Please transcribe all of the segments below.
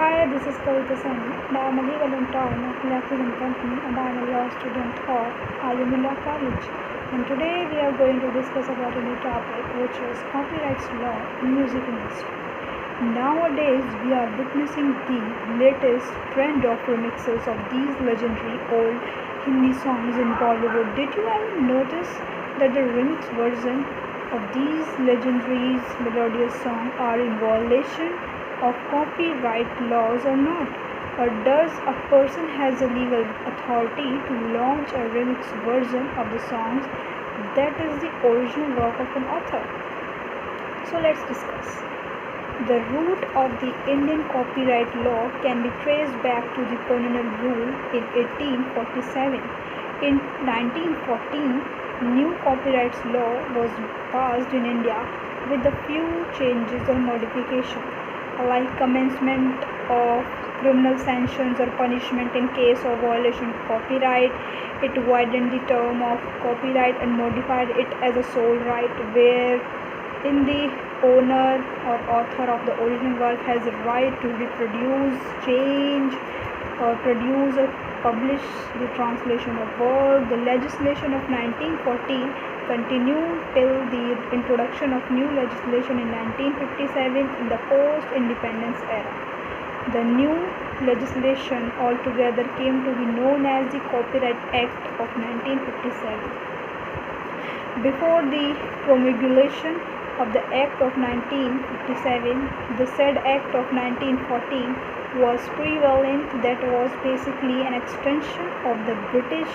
Hi, this is Kavita Sani, and I am a legal intern at Lackland Company, and I am a law student of Alumilla College. And today we are going to discuss about a new topic, which is copyright law in music industry. Nowadays, we are witnessing the latest trend of remixes of these legendary old Hindi songs in Bollywood. Did you ever notice that the remix version of these legendary melodious songs are in violation of copyright laws or not? Or does a person has a legal authority to launch a remix version of the songs that is the original work of an author? So let's discuss. The root of the Indian copyright law can be traced back to the colonial rule in 1847. In 1914, new copyright law was passed in India with a few changes or modifications, like commencement of criminal sanctions or punishment in case of violation of copyright. It widened the term of copyright and modified it as a sole right, where in the owner or author of the original work has a right to reproduce, change, or produce or publish the translation of work. The legislation of 1914 continued till the introduction of new legislation in 1957 in the post-independence era. The new legislation altogether came to be known as the Copyright Act of 1957. Before the promulgation of the Act of 1957, the said Act of 1914 was prevalent, that was basically an extension of the British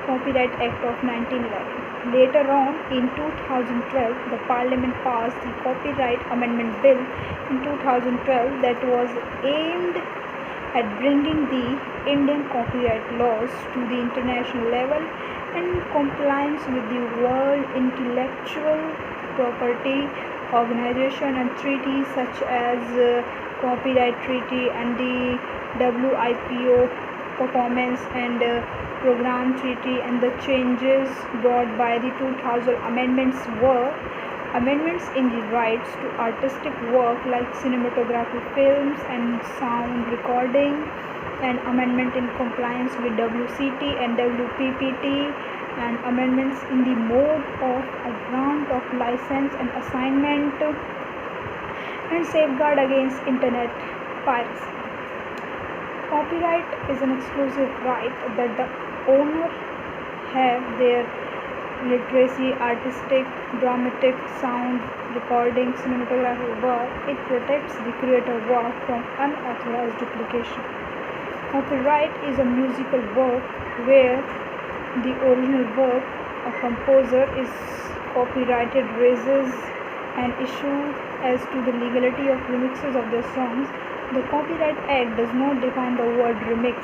Copyright Act of 1911. Later on, in 2012, the Parliament passed the Copyright Amendment Bill in 2012 that was aimed at bringing the Indian copyright laws to the international level in compliance with the World Intellectual Property Organization and treaties such as Copyright Treaty and the WIPO Performance and Program Treaty. And the changes brought by the 2000 amendments were amendments in the rights to artistic work like cinematography, films and sound recording, and amendment in compliance with WCT and WPPT, and amendments in the mode of a grant of license and assignment, and safeguard against internet piracy. Copyright is an exclusive right that the owner have their literacy, artistic, dramatic, sound recording, cinematography work. It protects the creator work from unauthorized duplication. Copyright is a musical work where the original work a composer is copyrighted raises an issue as to the legality of remixes of their songs. The Copyright Act does not define the word remix.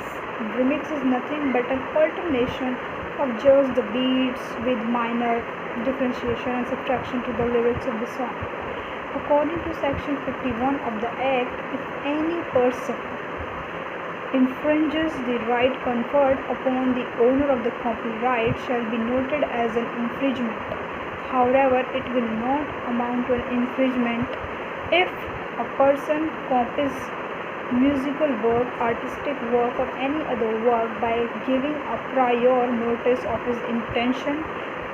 Remix is nothing but an alternation of just the beats with minor differentiation and subtraction to the lyrics of the song. According to Section 51 of the Act, if any person infringes the right conferred upon the owner of the copyright shall be noted as an infringement. However, it will not amount to an infringement if a person copies musical work, artistic work, or any other work by giving a prior notice of his intention,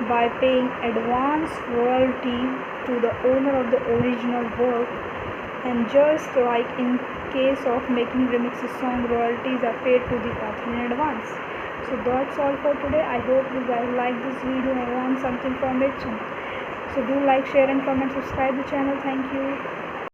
by paying advance royalty to the owner of the original work, and just like in case of making remixes song, royalties are paid to the author in advance. So that's all for today. I hope you guys like this video and learn something from it. So do like, share and comment, subscribe the channel. Thank you.